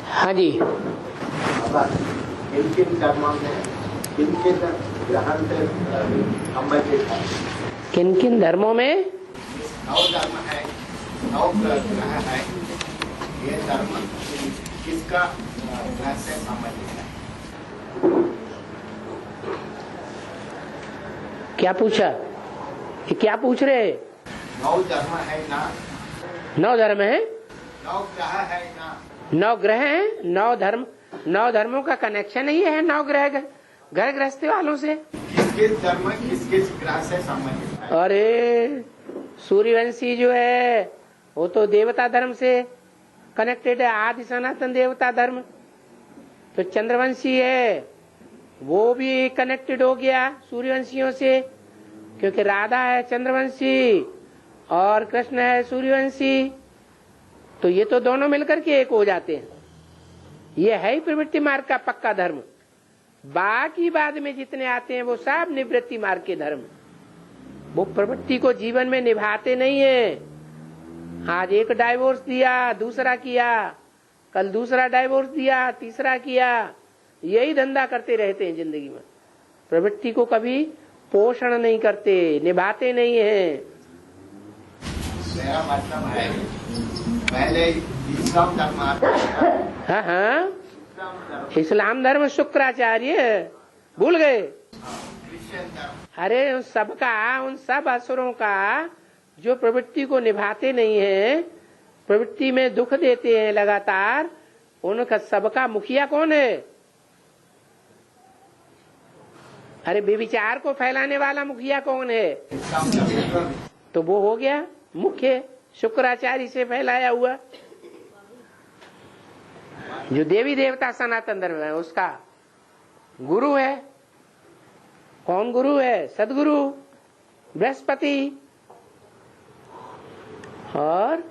हाँ जी। किन किन धर्मों में किन किन ग्रहण से संबंधित है? किन किन धर्मों में 9 धर्म है, 9 ग्रह है। ये धर्म किसका ग्रह से संबंधित है? क्या पूछा? ये क्या पूछ रहे हैं? 9 धर्म है ना, 9 धर्म है, 9 ग्रह है ना। 9 ग्रह हैं, 9 धर्म, 9 धर्मों का कनेक्शन ही है 9 ग्रह घर गृहस्थी वालों से। किस किस धर्म किस किस ग्रह से संबंधित है? अरे सूर्यवंशी जो है वो तो देवता धर्म से कनेक्टेड है, आदि सनातन देवता धर्म। तो चंद्रवंशी है वो भी कनेक्टेड हो गया सूर्यवंशियों से, क्योंकि राधा है चंद्रवंशी और कृष्ण है सूर्यवंशी। तो ये तो दोनों मिलकर के एक हो जाते हैं। ये है ही प्रवृत्ति मार्ग का पक्का धर्म। बाकी बाद में जितने आते हैं वो सब निवृत्ति मार्ग के धर्म। वो प्रवृत्ति को जीवन में निभाते नहीं है। आज एक डाइवोर्स दिया, दूसरा किया, कल दूसरा डाइवोर्स दिया, तीसरा किया, यही धंधा करते रहते हैं जिंदगी में। प्रवृत्ति को कभी पोषण नहीं करते, निभाते नहीं है। मेरा मतलब है पहले इस्लाम धर्म आता है। हाँ हाँ, इस्लाम धर्म शुक्राचार्य भूल गए। क्रिश्चियन धर्म, अरे उन सब असुरों का जो प्रवृत्ति को निभाते नहीं है, प्रवृत्ति में दुख देते हैं लगातार, उनका सबका मुखिया कौन है? अरे बेविचार को फैलाने वाला मुखिया कौन है? तो वो हो गया मुख्य शुक्राचार्य से फैलाया हुआ। जो देवी देवता सनातन धर्म है उसका गुरु है। कौन गुरु है? सदगुरु बृहस्पति। और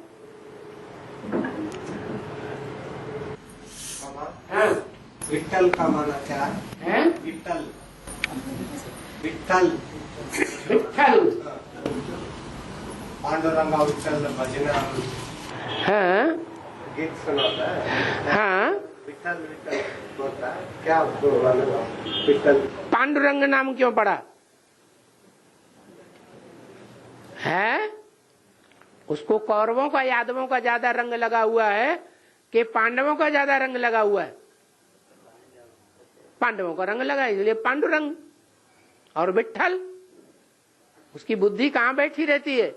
विट्ठल का माना क्या है? विट्ठल विट्ठल विट्ठल, पांडुरंगा विट्ठल भजना हाँ गीत सुनाता है। हाँ, विट्ठल विट्ठल बोलता है क्या? विट्ठल पांडुरंग नाम क्यों पड़ा है? उसको कौरवों का यादवों का ज्यादा रंग लगा हुआ है कि पांडवों का ज्यादा रंग लगा हुआ है? पांडवों का रंग लगा, इसलिए पांडुरंग। और विट्ठल, उसकी बुद्धि कहाँ बैठी रहती है?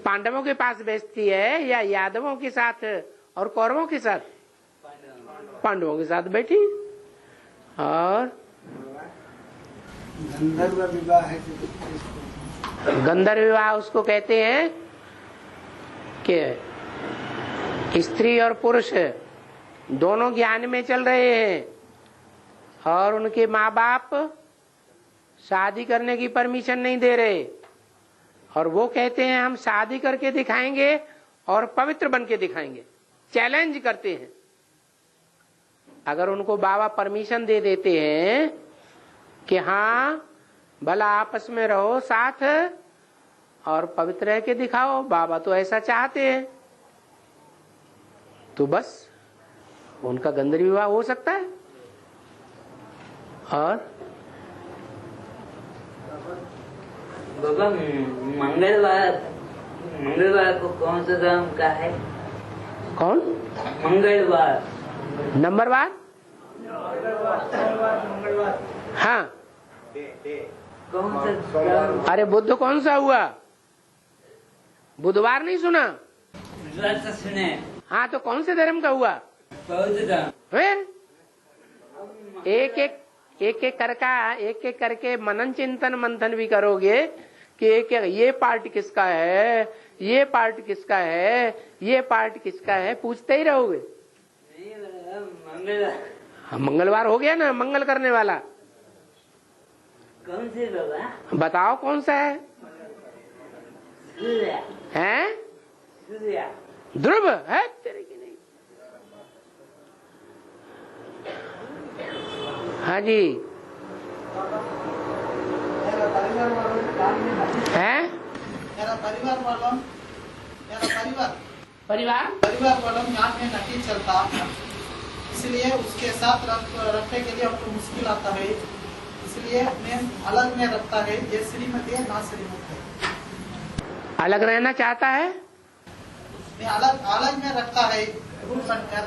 पांडवों के पास बैठती है या यादवों के साथ और कौरवों के साथ? पांडवों के साथ बैठी। और गंधर्व विवाह है। गंधर्व विवाह उसको कहते हैं कि स्त्री और पुरुष दोनों ज्ञान में चल रहे हैं और उनके माँ बाप शादी करने की परमिशन नहीं दे रहे, और वो कहते हैं हम शादी करके दिखाएंगे और पवित्र बन के दिखाएंगे, चैलेंज करते हैं। अगर उनको बाबा परमिशन दे देते हैं कि हाँ भला आपस में रहो साथ और पवित्र रह के दिखाओ, बाबा तो ऐसा चाहते हैं, तो बस उनका गंधर्व विवाह हो सकता है। और बाबा मंगलवार को कौन सा धर्म का है? कौन? मंगलवार नंबरवार? हाँ, कौन सा धर्म? अरे बुद्ध कौन सा हुआ? बुधवार नहीं सुना? सुने। हाँ, तो कौन से धर्म का हुआ? बौद्ध धर्म। फिर एक एक करके मनन चिंतन मंथन भी करोगे कि ये पार्ट किसका है, ये पार्ट किसका है, ये पार्ट किसका है, पूछते ही रहोगे। मंगलवार। मंगलवार हो गया ना, मंगल करने वाला। कौन से बाबा? बताओ कौन सा है? सूर्य। हैं? सूर्य। ध्रुव है तेरे की नहीं। हाँ जी है। मेरा परिवार वालों, मेरा परिवार परिवार वालों यहाँ में नहीं चलता, इसलिए उसके साथ रखने के लिए हमको मुश्किल आता है, इसलिए मैं अलग में रखता है। ये श्रीमती है ना श्रीमती है, अलग रहना चाहता है, मैं अलग में रखता है रूप बनकर,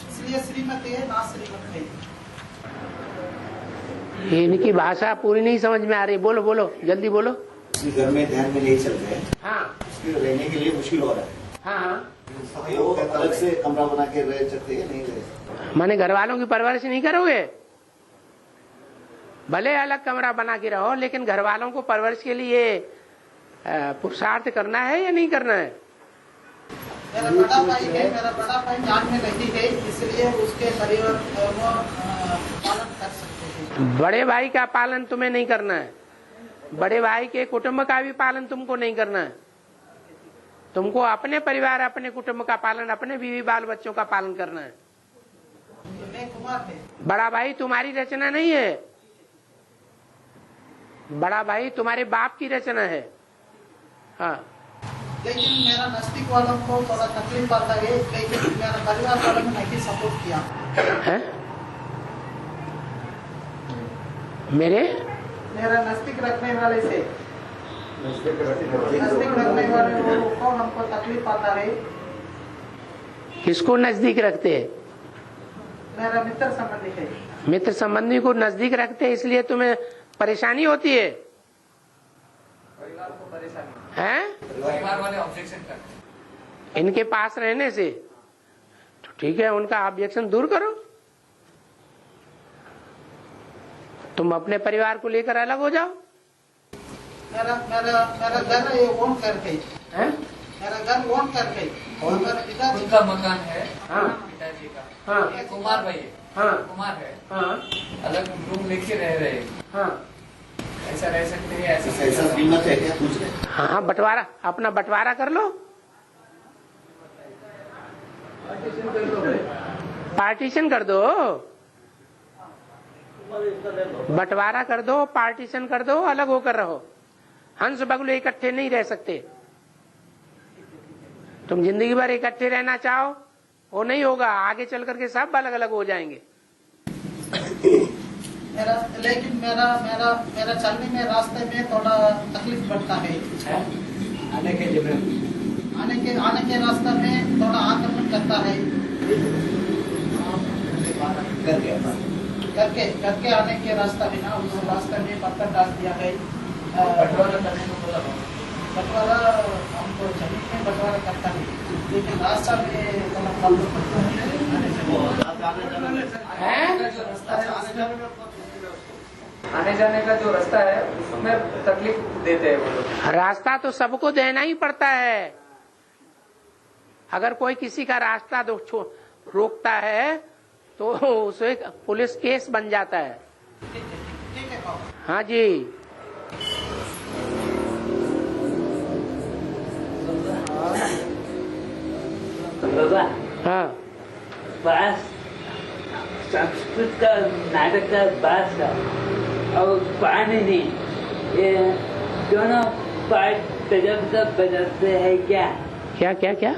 इसलिए श्रीमती है ना श्रीमती है। इनकी भाषा पूरी नहीं समझ में आ रही, बोलो बोलो जल्दी बोलो। उसी घर में ध्यान में नहीं चल रहे हैं, हाँ उसके रहने के लिए मुश्किल हो रहा है। हाँ हाँ, वो अलग से कमरा बना के रह सकते हैं, नहीं रह सकते। माने घर वालों की परवरिश नहीं करोगे? भले अलग कमरा बना के रहो, लेकिन घर वालों को परवरिश के लिए पुरुषार्थ करना है या नहीं करना है? मेरा बड़ा भाई है, मेरा बड़ा भाई जान में नहीं है, इसलिए उसके परिवार पालन कर सकते हैं। बड़े भाई का पालन तुम्हें नहीं करना है, बड़े भाई के कुटुंब का भी पालन तुमको नहीं करना है। तुमको अपने परिवार, अपने कुटुंब का पालन, अपने बीवी बाल बच्चों का पालन करना है। मैं कुमार है, बड़ा भाई तुम्हारी रचना नहीं है, बड़ा भाई तुम्हारे बाप की रचना है। हाँ, लेकिन मेरा नजदीक वालों को थोड़ा तकलीफ आता है, लेकिन मेरा परिवार वालों ने नहीं सपोर्ट किया है? मेरा नजदीक रखने वाले से, नजदीक रखने वाले को हमको तकलीफ आता है। किसको नजदीक रखते हैं? मेरा मित्र संबंधी है, मित्र संबंधी को नजदीक रखते हैं, इसलिए तुम्हें परेशानी होती है। परिवार को परेशानी हैं? परिवार वाले ऑब्जेक्शन करते इनके पास रहने से तो ठीक है, उनका ऑब्जेक्शन दूर करो। तुम अपने परिवार को लेकर अलग हो जाओ। मेरा घर ये ओन करके, हैं? मेरा घर ओन करके, और मेरे पिताजी उनका मकान है, हाँ पिताजी का। हाँ ये कुमार भाई है, हाँ कुमार है, हाँ अलग रूम लेके रह रहे हैं। हाँ ऐसा रह सकते हैं, ऐसा कीमत है क्या पूछ रहे हैं? हाँ हाँ, बंटवारा, अपना बंटवारा कर लो, पार्टीशन कर दो, बंटवारा कर दो, पार्टीशन कर दो, अलग होकर रहो। हंस बगुले इकट्ठे नहीं रह सकते। तुम जिंदगी भर इकट्ठे रहना चाहो, वो नहीं होगा, आगे चल करके सब अलग अलग हो जाएंगे। लेकिन मेरा चलने में रास्ते में थोड़ा तकलीफ पड़ता है। आने के रास्ते में थोड़ा आक्रमण करता है। करके आने के रास्ता है ना, उस रास्ते में पत्थर डाल दिया है। बंटवारा हमको जमीन में बंटवारा करता है, लेकिन रास्ता में थोड़ा प्रॉब्लम पड़ता है। आने जाने का जो रास्ता है उसमें तकलीफ देते हैं वो लोग। रास्ता तो सबको देना ही पड़ता है। अगर कोई किसी का रास्ता रोकता है तो उसे पुलिस केस बन जाता है। ठीक है बाबा। हाँ जी, बाबा हाँ बास संस्कृत का नाटक का बास का और पाणिनि, ये दोनों पार्ट गजब से बजाते हैं क्या? क्या क्या क्या?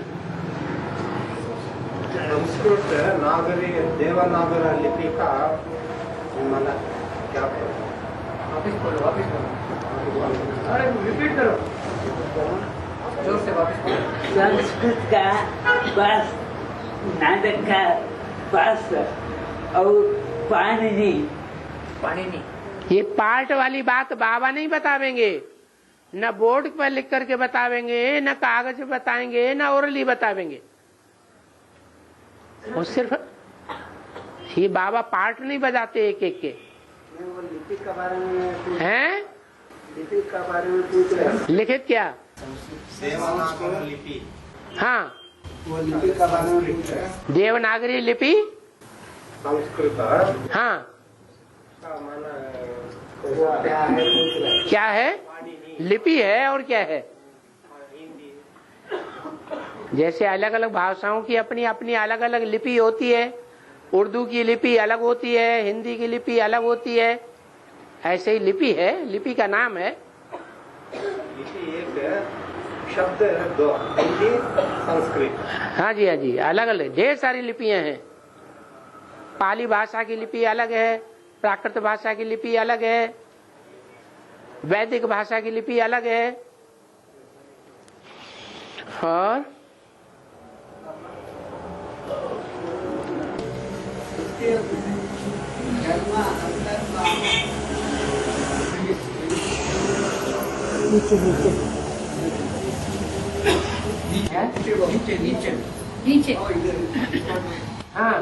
संस्कृत नागरी देवनागर लिपि का मतलब क्या? वापिस बोलो। अरे रिपीट करो, जोर से वापिस बोलो। संस्कृत का बास, नाटक का बास और पाणिनि। ये पार्ट वाली बात बाबा नहीं बतावेंगे, न बोर्ड पर लिख करके बतावेंगे, न कागज पे बताएंगे, न ओरली बतावेंगे। वो सिर्फ ये बाबा पार्ट नहीं बजाते एक एक के। वो लिपि के बारे में हैं? लिपि के बारे में पूछ रहे हैं। लिखित क्या? देवनागर लिपि, हाँ, वो लिपि के बारे में पूछ रहे हैं। देवनागरी लिपि। संस्कृत हाँ, का माना वो क्या है पूछ रहे हैं। क्या है? लिपि है और क्या है? हिंदी जैसे अलग अलग भाषाओं की अपनी अपनी अलग अलग लिपि होती है। उर्दू की लिपि अलग होती है, हिंदी की लिपि अलग होती है, ऐसे ही लिपि है, लिपि का नाम है। लिपि एक है, शब्द दो, हिंदी संस्कृत। हाँ जी, हाँ जी, अलग अलग ढेर सारी लिपियां हैं। पाली भाषा की लिपि अलग है, प्राकृत भाषा की लिपि अलग है, वैदिक भाषा की लिपि अलग है। और नीचे हाँ,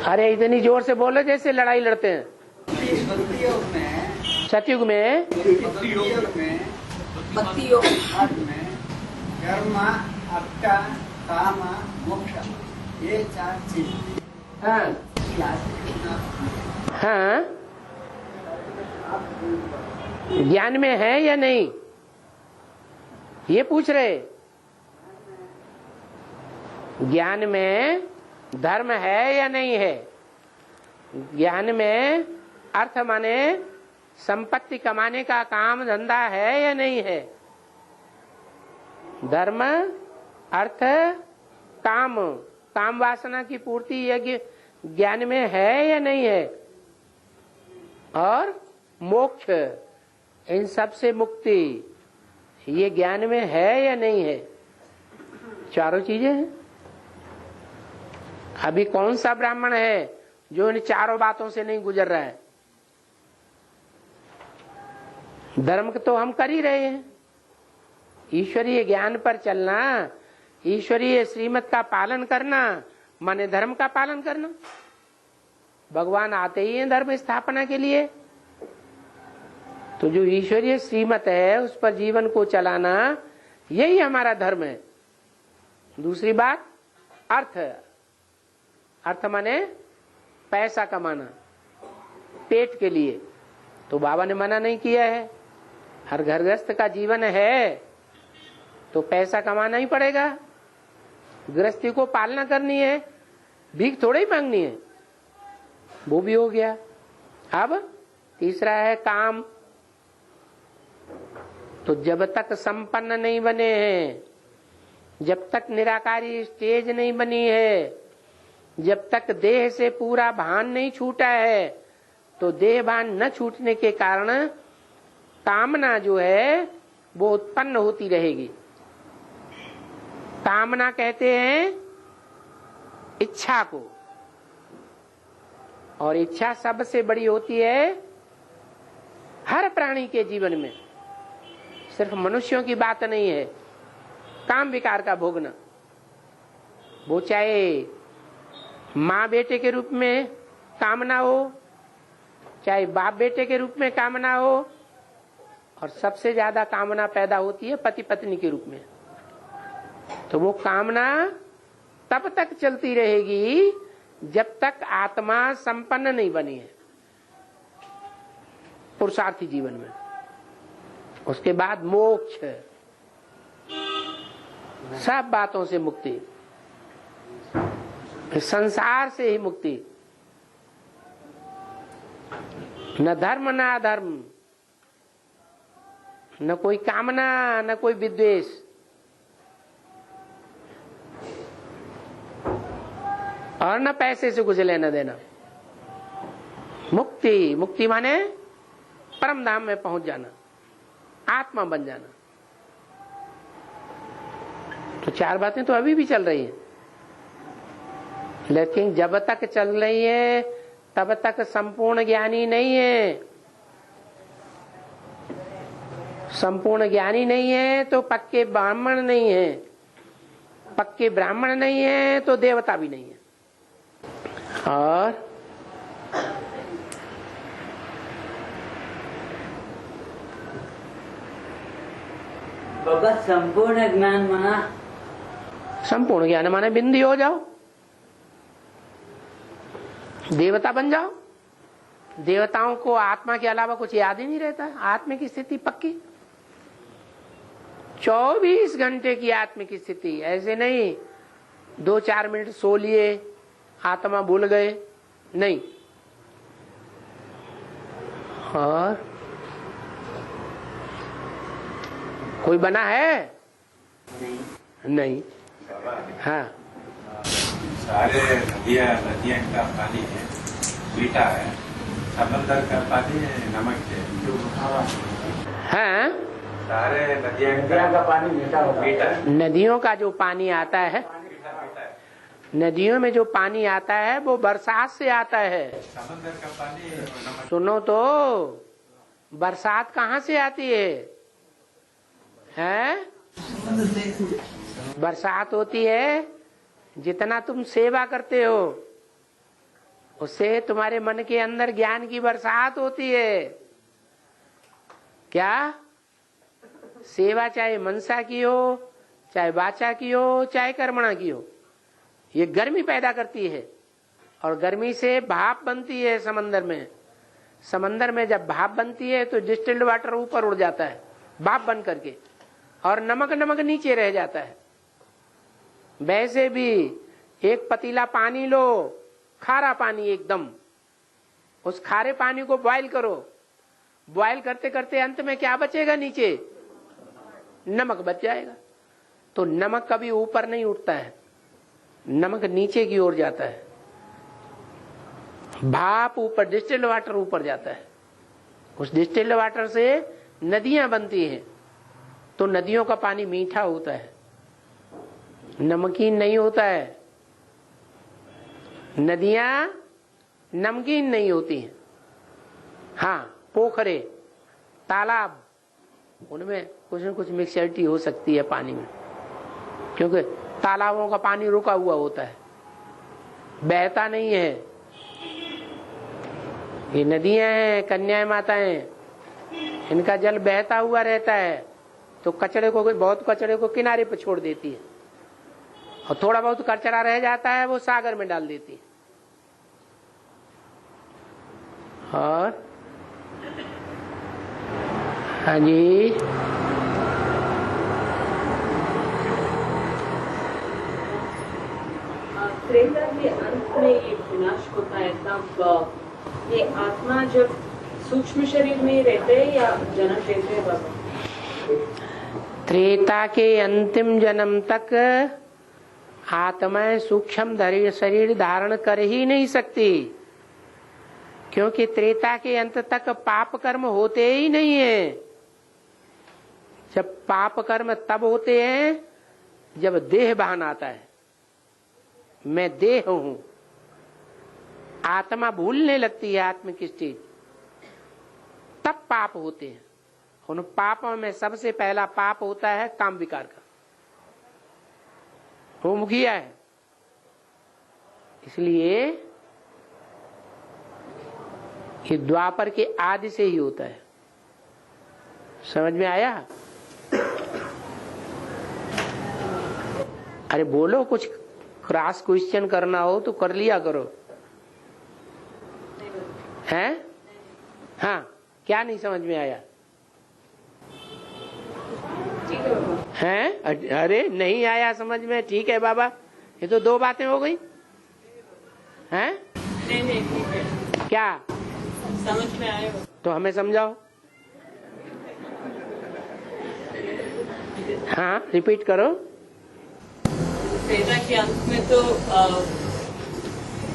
अरे इतनी जोर से बोलो जैसे लड़ाई लड़ते हैं। सतयुग में भक्ति योग कर्म, अर्थ, काम, मोक्ष, ये 4 चीज। हाँ हाँ, ज्ञान में है या नहीं ये पूछ रहे। ज्ञान में धर्म है या नहीं है। ज्ञान में अर्थ माने संपत्ति कमाने का काम धंधा है या नहीं है। धर्म, अर्थ, काम, काम वासना की पूर्ति यज्ञ ज्ञान में है या नहीं है। और मोक्ष, इन सब से मुक्ति, ये ज्ञान में है या नहीं है। चारों चीजें हैं। अभी कौन सा ब्राह्मण है जो इन चारों बातों से नहीं गुजर रहा है। धर्म तो हम कर ही रहे हैं, ईश्वरीय ज्ञान पर चलना, ईश्वरीय श्रीमत का पालन करना माने धर्म का पालन करना। भगवान आते ही हैं धर्म स्थापना के लिए। तो जो ईश्वरीय श्रीमत है उस पर जीवन को चलाना, यही हमारा धर्म है। दूसरी बात अर्थ, अर्थ माने पैसा कमाना पेट के लिए। तो बाबा ने मना नहीं किया है। हर घर गृहस्थ का जीवन है तो पैसा कमाना ही पड़ेगा, गृहस्थी को पालना करनी है, भीख थोड़ी ही मांगनी है। वो भी हो गया। अब तीसरा है काम। तो जब तक संपन्न नहीं बने हैं, जब तक निराकारी स्टेज नहीं बनी है, जब तक देह से पूरा भान नहीं छूटा है, तो देह भान न छूटने के कारण कामना जो है वो उत्पन्न होती रहेगी। कामना कहते हैं इच्छा को, और इच्छा सबसे बड़ी होती है हर प्राणी के जीवन में। सिर्फ मनुष्यों की बात नहीं है। काम विकार का भोगना, वो चाहे माँ बेटे के रूप में कामना हो, चाहे बाप बेटे के रूप में कामना हो, और सबसे ज्यादा कामना पैदा होती है पति पत्नी के रूप में। तो वो कामना तब तक चलती रहेगी जब तक आत्मा संपन्न नहीं बनी है पुरुषार्थी जीवन में। उसके बाद मोक्ष, सब बातों से मुक्ति, संसार से ही मुक्ति। न धर्म न अधर्म, न कोई कामना न कोई विद्वेष। और न पैसे से कुछ लेना देना। मुक्ति, मुक्ति माने परम धाम में पहुंच जाना, आत्मा बन जाना। तो 4 बातें तो अभी भी चल रही हैं, लेकिन जब तक चल रही है तब तक संपूर्ण ज्ञानी नहीं है। संपूर्ण ज्ञानी नहीं है तो पक्के ब्राह्मण नहीं है, पक्के ब्राह्मण नहीं है तो देवता भी नहीं है। और बाबा संपूर्ण ज्ञान माना, संपूर्ण ज्ञान माने बिंदी हो जाओ, देवता बन जाओ। देवताओं को आत्मा के अलावा कुछ याद ही नहीं रहता। आत्मा की स्थिति पक्की, 24 घंटे की आत्मा की स्थिति। ऐसे नहीं 2-4 मिनट सो लिए आत्मा भूल गए, नहीं। और कोई बना है? नहीं। हाँ, सारे नदियाँ का पानी है मीठा है, समंदर का पानी नमक है। हाँ, सारे नदियाँ का पानी मीठा है। नदियों का जो पानी आता है, नदियों में जो पानी आता है वो बरसात से आता है। समंदर का पानी नमक। सुनो तो, बरसात कहाँ से आती है? हैं? बरसात होती है जितना तुम सेवा करते हो उससे तुम्हारे मन के अंदर ज्ञान की बरसात होती है। क्या? सेवा चाहे मनसा की हो, चाहे वाचा की हो, चाहे कर्मणा की हो, ये गर्मी पैदा करती है और गर्मी से भाप बनती है समंदर में। समंदर में जब भाप बनती है तो डिस्टिल्ड वाटर ऊपर उड़ जाता है भाप बन करके, और नमक नीचे रह जाता है। वैसे भी एक पतीला पानी लो, खारा पानी एकदम, उस खारे पानी को बॉईल करो, बॉईल करते करते अंत में क्या बचेगा? नीचे नमक बच जाएगा। तो नमक कभी ऊपर नहीं उठता है, नमक नीचे की ओर जाता है, भाप ऊपर, डिस्टिल्ड वाटर ऊपर जाता है। उस डिस्टिल्ड वाटर से नदियां बनती हैं, तो नदियों का पानी मीठा होता है, नमकीन नहीं होता है। नदियां नमकीन नहीं होती हैं। हाँ, पोखरे, तालाब, उनमें कुछ न कुछ मिक्सचरिटी हो सकती है पानी में, क्योंकि तालाबों का पानी रुका हुआ होता है, बहता नहीं है। ये नदियां हैं, कन्याएं माताएं, इनका जल बहता हुआ रहता है, तो कचड़े को, बहुत कचड़े को किनारे पर छोड़ देती है, और थोड़ा बहुत कचरा रह जाता है वो सागर में डाल देती है। और हाँ जी, त्रेता के अंत में ये विनाश होता है, तब ये आत्मा जब सूक्ष्म शरीर में रहते हैं या जन्म लेते हैं बाबा? त्रेता के अंतिम जन्म तक आत्मा सूक्ष्म शरीर धारण कर ही नहीं सकती, क्योंकि त्रेता के अंत तक पाप कर्म होते ही नहीं है। जब पाप कर्म तब होते हैं जब देह भान आता है, मैं देह हूं, आत्मा भूलने लगती है आत्म की स्टेज, तब पाप होते हैं। उन पापों में सबसे पहला पाप होता है काम विकार का, वो मुखिया है। इसलिए ये द्वापर के आदि से ही होता है। समझ में आया? अरे बोलो, कुछ क्रॉस क्वेश्चन करना हो तो कर लिया करो। हैं? हाँ, क्या नहीं समझ में आया? हैं? अरे नहीं आया समझ में, ठीक है बाबा, ये तो दो बातें हो गई। हैं? नहीं ठीक है। क्या समझ में आए? तो हमें समझाओ। हाँ, रिपीट करो। त्रेता के अंत में तो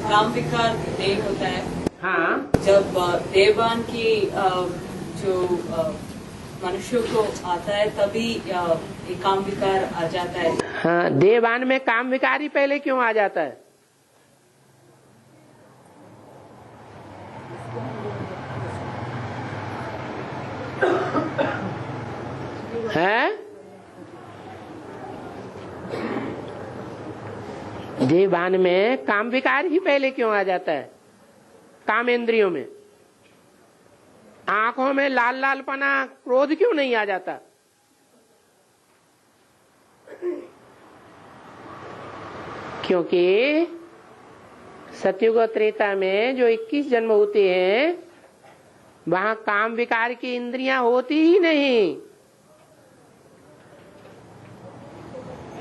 काम विकार नहीं होता है। हाँ, जब देवान की जो मनुष्यों को आता है तभी ये काम विकार आ जाता है। हाँ, देवान में काम विकार ही पहले क्यों आ जाता है? हैं? देवान में काम विकार ही पहले क्यों आ जाता है? काम इंद्रियों में, आंखों में लाल लाल पना, क्रोध क्यों नहीं आ जाता? क्योंकि सतयुग और त्रेता में जो 21 जन्म होते हैं वहां काम विकार की इंद्रियां होती ही नहीं।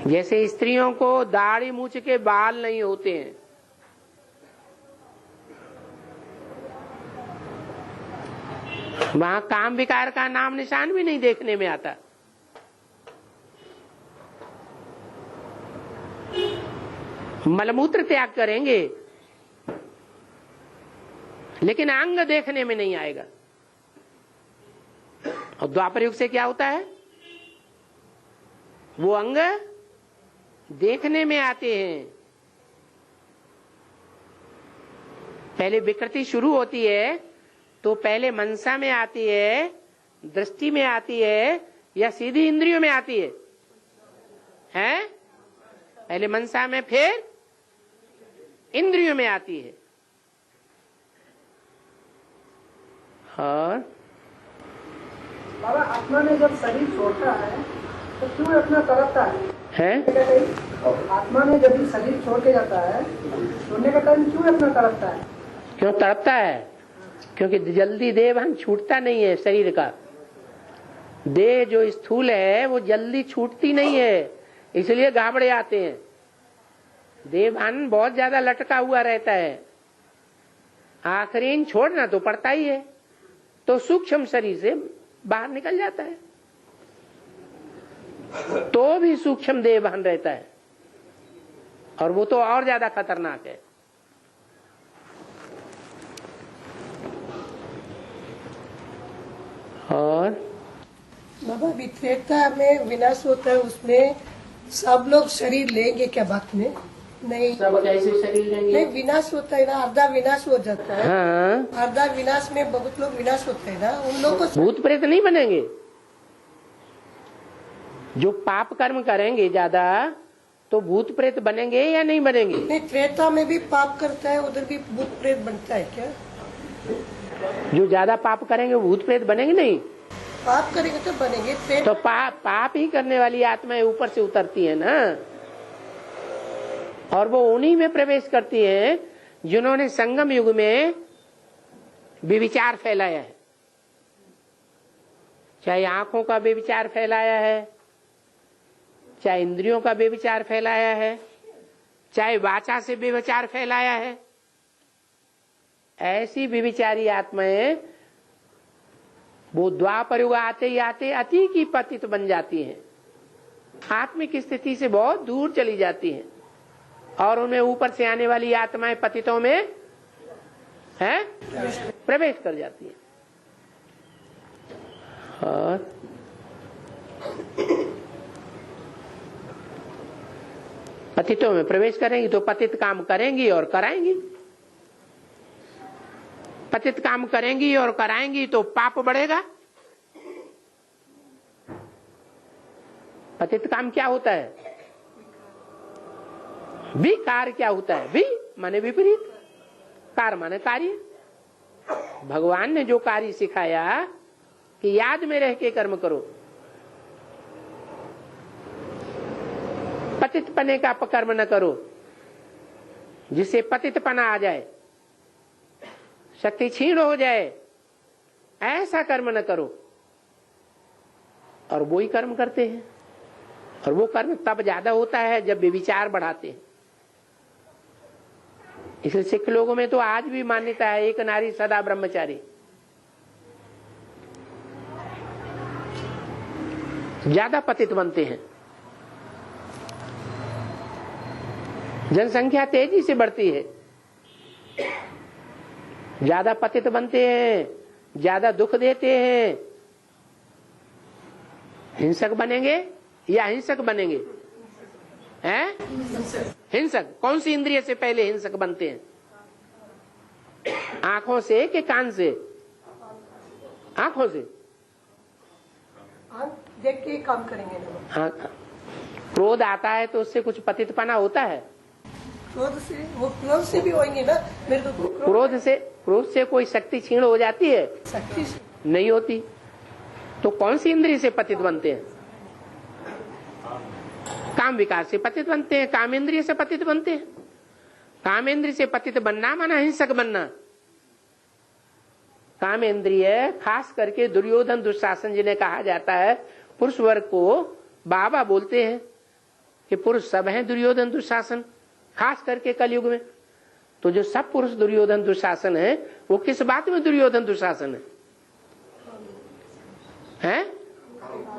जैसे स्त्रियों को दाढ़ी मूछ के बाल नहीं होते हैं, वहां काम विकार का नाम निशान भी नहीं देखने में आता। मलमूत्र त्याग करेंगे, लेकिन अंग देखने में नहीं आएगा। और द्वापर युग से क्या होता है, वो अंग देखने में आते हैं। पहले विकृति शुरू होती है तो पहले मनसा में आती है, दृष्टि में आती है, या सीधी इंद्रियों में आती है? पहले मनसा में, फिर इंद्रियों में आती है। और बाबा, आत्मा ने जब शरीर छोड़ता है तो क्यों अपना तड़पता है? आत्मा ने जब शरीर छोड़ के जाता है, छोड़ने का टाइम क्यों अपना तड़पता है? क्यों तड़पता है? क्योंकि जल्दी देह भान छूटता नहीं है। शरीर का देह जो स्थूल है वो जल्दी छूटती नहीं है, इसलिए घाबड़े आते हैं। देह भान बहुत ज्यादा लटका हुआ रहता है, आखिरी छोड़ना तो पड़ता ही है, तो सूक्ष्म शरीर से बाहर निकल जाता है, तो भी सूक्ष्म देह भान रहता है, और वो तो और ज्यादा खतरनाक है। और बाबा, वित्रेता में विनाश होता है, उसमें सब लोग शरीर लेंगे क्या बात में? नहीं, सब कैसे शरीर लेंगे? नहीं, विनाश होता है ना, अर्धा विनाश हो जाता है। हाँ, अर्धा विनाश में बहुत लोग विनाश होते हैं ना, उन लोग को भूत प्रेत नहीं बनेंगे। जो पाप कर्म करेंगे ज्यादा तो भूत प्रेत बनेंगे या नहीं बनेंगे? नहीं, त्रेता में भी पाप करता है, उधर भी भूत प्रेत बनता है क्या? जो ज्यादा पाप करेंगे वो भूत प्रेत बनेंगे नहीं? पाप करेंगे तो बनेंगे। तो पाप ही करने वाली आत्माएं ऊपर से उतरती है ना, और वो उन्हीं में प्रवेश करती है जिन्होंने संगम युग में व्यभिचार फैलाया है। चाहे आंखों का व्यभिचार फैलाया है, चाहे इंद्रियों का व्यभिचार फैलाया है, चाहे वाचा से व्यभिचार फैलाया है। ऐसी व्यभिचारी आत्माएं वो द्वापर युग आते ही आते अति की पतित बन जाती हैं, आत्मिक स्थिति से बहुत दूर चली जाती हैं, और उनमें ऊपर से आने वाली आत्माएं पतितों में प्रवेश कर जाती हैं। और पतितों में प्रवेश करेंगी तो पतित काम करेंगी और कराएंगी। पतित काम करेंगी और कराएंगी तो पाप बढ़ेगा। पतित काम क्या होता है? विकार क्या होता है? वि माने विपरीत, कार माने कार्य। भगवान ने जो कार्य सिखाया कि याद में रह के कर्म करो, पतितपने का कर्म न करो जिससे पतितपना आ जाए, शक्ति क्षीण हो जाए, ऐसा कर्म न करो। और वो ही कर्म करते हैं, और वो कर्म तब ज्यादा होता है जब व्यभिचार बढ़ाते हैं। इसलिए सिख लोगों में तो आज भी मान्यता है एक नारी सदा ब्रह्मचारी। ज्यादा पतित बनते हैं, जनसंख्या तेजी से बढ़ती है, ज्यादा पतित बनते हैं, ज्यादा दुख देते हैं। हिंसक बनेंगे या हिंसक बनेंगे? हिंसक। कौन सी इंद्रिय से पहले हिंसक बनते हैं? आंखों से कि कान से? आंखों से। देख के काम करेंगे ना। क्रोध आता है तो उससे कुछ पतितपना होता है? क्रोध से भी होंगे ना। मेरे तो क्रोध से कोई शक्ति क्षीण हो जाती है? शक्ति नहीं होती। तो कौन सी इंद्रिय से पतित बनते हैं? काम विकार से पतित बनते हैं, काम इंद्रिय से पतित बनते हैं। काम इंद्रिय से पतित बनना माना हिंसक बनना। काम इंद्रिय खास करके दुर्योधन दुशासन जिन्हें कहा जाता है, पुरुष वर्ग को बाबा बोलते हैं कि पुरुष सब हैं दुर्योधन दुशासन, खास करके कलयुग में। तो जो सब पुरुष दुर्योधन दुशासन है वो किस बात में दुर्योधन दुशासन है?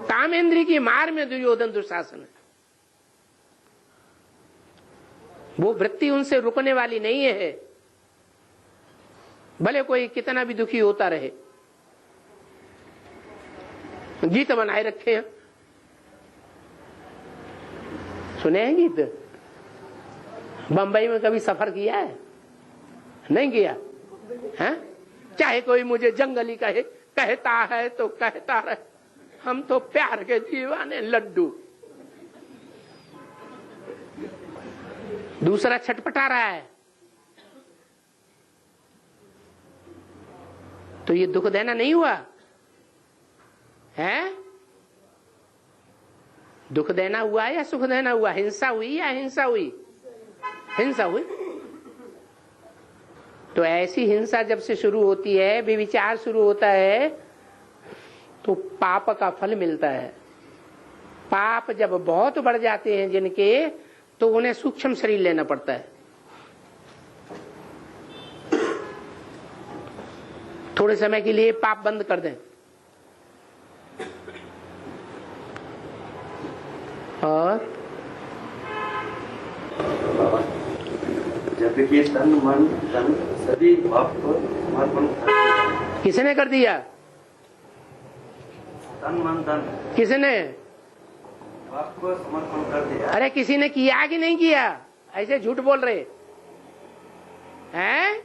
काम इंद्रिय की मार में दुर्योधन दुशासन है। वो वृत्ति उनसे रुकने वाली नहीं है, भले कोई कितना भी दुखी होता रहे, गीत बनाए रखे हैं। सुने हैं गीत? बंबई में कभी सफर किया है? नहीं किया है? चाहे कोई मुझे जंगली कहे, कहता है तो कहता रहे, हम तो प्यार के दीवाने लड्डू। दूसरा छटपटा रहा है तो ये दुख देना नहीं हुआ है? दुख देना हुआ या सुख देना हुआ? हिंसा हुई या हिंसा हुई? हिंसा हुई। तो ऐसी हिंसा जब से शुरू होती है, बेविचार शुरू होता है, तो पाप का फल मिलता है। पाप जब बहुत बढ़ जाते हैं जिनके, तो उन्हें सूक्ष्म शरीर लेना पड़ता है। थोड़े समय के लिए पाप बंद कर दें और जब कि तन मन धन सभी पाप को समर्पण कर, किसने कर दिया? तन मन धन किसने? पाप को समर्पण कर दिया। अरे किसी ने किया कि नहीं किया? ऐसे झूठ बोल रहे हैं?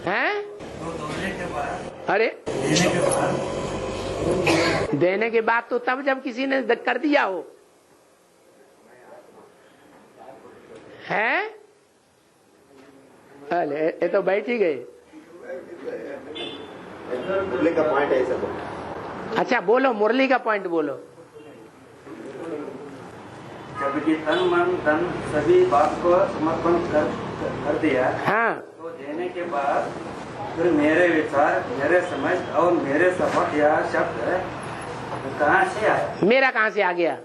हैं? अरे देने के बाद तो तब जब किसी ने कर दिया हो, है? अरे ये तो बैठ ही गए। मुरली का पॉइंट है सब। अच्छा बोलो, मुरली का पॉइंट बोलो। जबकि तन मन धन सभी बात को समर्पण कर दिया, हाँ, तो देने के बाद फिर मेरे विचार, मेरे समझ और मेरे शब्द या शब्द कहाँ से आया? मेरा कहाँ से आ गया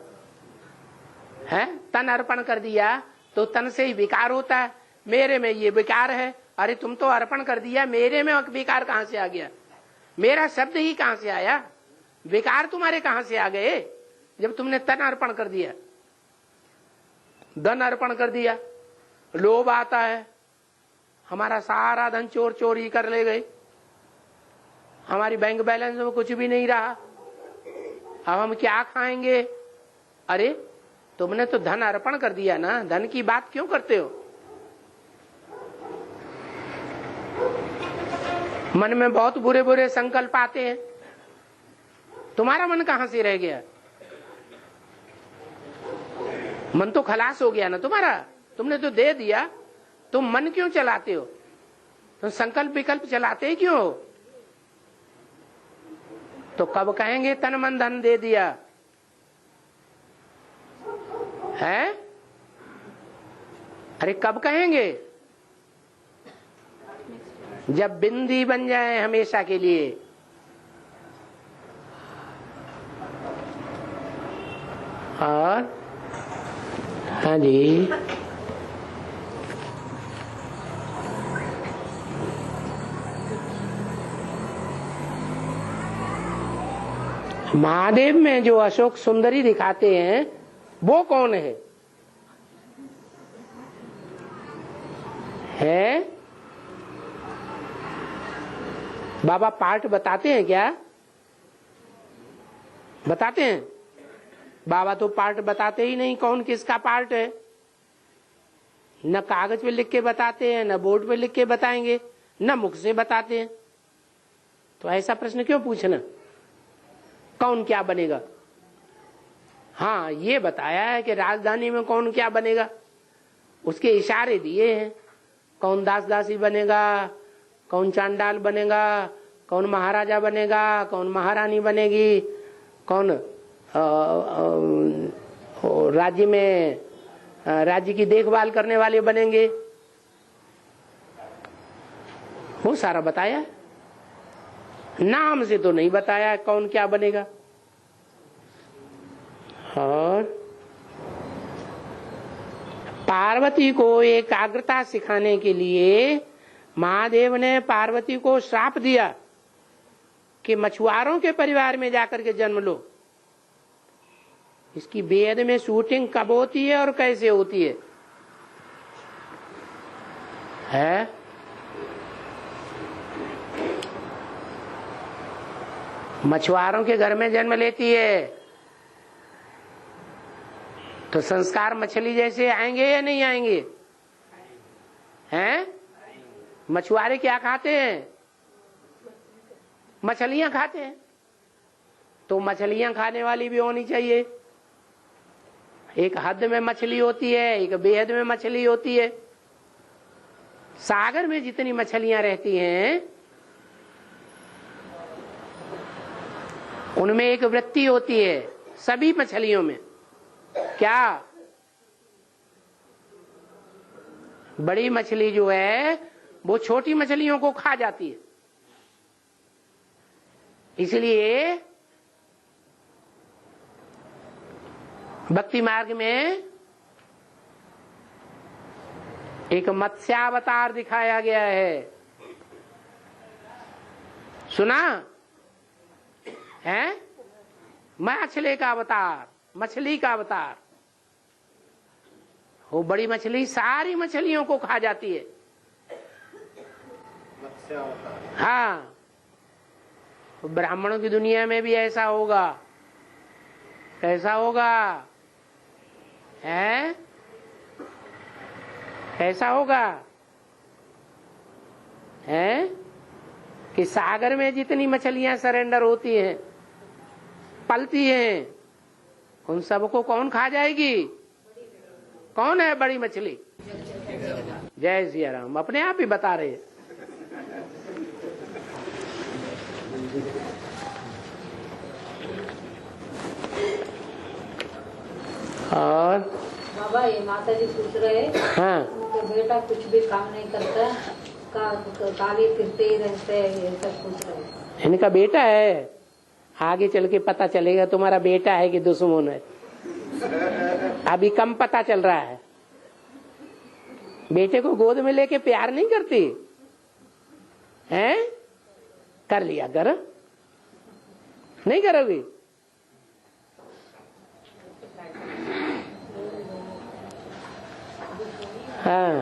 है? तन अर्पण कर दिया तो तन से ही विकार होता है। मेरे में ये विकार है। अरे तुम तो अर्पण कर दिया, मेरे में विकार कहाँ से आ गया? मेरा शब्द ही कहाँ से आया? विकार तुम्हारे कहाँ से आ गए जब तुमने तन अर्पण कर दिया, धन अर्पण कर दिया? लोभ आता है, हमारा सारा धन चोर चोरी कर ले गए, हमारी बैंक बैलेंस में कुछ भी नहीं रहा, अब हम क्या खाएंगे? अरे तुमने तो धन अर्पण कर दिया ना, धन की बात क्यों करते हो? मन में बहुत बुरे बुरे संकल्प आते हैं, तुम्हारा मन कहां से रह गया? मन तो खलास हो गया ना तुम्हारा, तुमने तो दे दिया। तुम मन क्यों चलाते हो? तुम संकल्प विकल्प चलाते ही क्यों हो? तो कब कहेंगे तन मन धन दे दिया है? अरे कब कहेंगे? जब बिंदी बन जाए हमेशा के लिए। और हाँ जी, महादेव में जो अशोक सुंदरी दिखाते हैं वो कौन है? बाबा पार्ट बताते हैं क्या? बताते हैं? बाबा तो पार्ट बताते ही नहीं, कौन किसका पार्ट है। न कागज पे लिख के बताते हैं, न बोर्ड पे लिख के बताएंगे, न मुख से बताते हैं। तो ऐसा प्रश्न क्यों पूछना? कौन क्या बनेगा? हाँ, ये बताया है कि राजधानी में कौन क्या बनेगा, उसके इशारे दिए हैं। कौन दास दासी बनेगा, कौन चांडाल बनेगा, कौन महाराजा बनेगा, कौन महारानी बनेगी, कौन राज्य में राज्य की देखभाल करने वाले बनेंगे, वो सारा बताया है। नाम से तो नहीं बताया है कौन क्या बनेगा। और पार्वती को एकाग्रता सिखाने के लिए महादेव ने पार्वती को श्राप दिया कि मछुआरों के परिवार में जाकर के जन्म लो। इसकी बेहद में शूटिंग कब होती है और कैसे होती है? मछुआरों के घर में जन्म लेती है तो संस्कार मछली जैसे आएंगे या नहीं आएंगे? हैं? मछुआरे क्या खाते हैं? मछलियां खाते हैं। तो मछलियां खाने वाली भी होनी चाहिए। एक हद में मछली होती है, एक बेहद में मछली होती है। सागर में जितनी मछलियां रहती हैं उनमें एक वृत्ति होती है सभी मछलियों में। क्या? बड़ी मछली जो है वो छोटी मछलियों को खा जाती है। इसलिए भक्ति मार्ग में एक मत्स्यावतार दिखाया गया है। सुना है? मछली का अवतार, मछली का अवतार। वो बड़ी मछली सारी मछलियों को खा जाती है। हाँ, ब्राह्मणों की दुनिया में भी ऐसा होगा। कैसा होगा? है? ऐसा होगा है कि सागर में जितनी मछलियां सरेंडर होती हैं, पलती हैं, उन सबको कौन खा जाएगी? कौन है बड़ी मछली? जय सिया राम। अपने आप ही बता रहे हैं। और बाबा ये माता जी पूछ रहे हैं, हाँ, तो बेटा कुछ भी काम नहीं करता, काले फिरते ही रहते हैं, ये सब पूछ रहे हैं। इनका बेटा है, आगे चल के पता चलेगा तुम्हारा बेटा है कि दुश्मन है। अभी कम पता चल रहा है। बेटे को गोद में लेके प्यार नहीं करती हैं? कर लिया कर, नहीं करोगी? हाँ,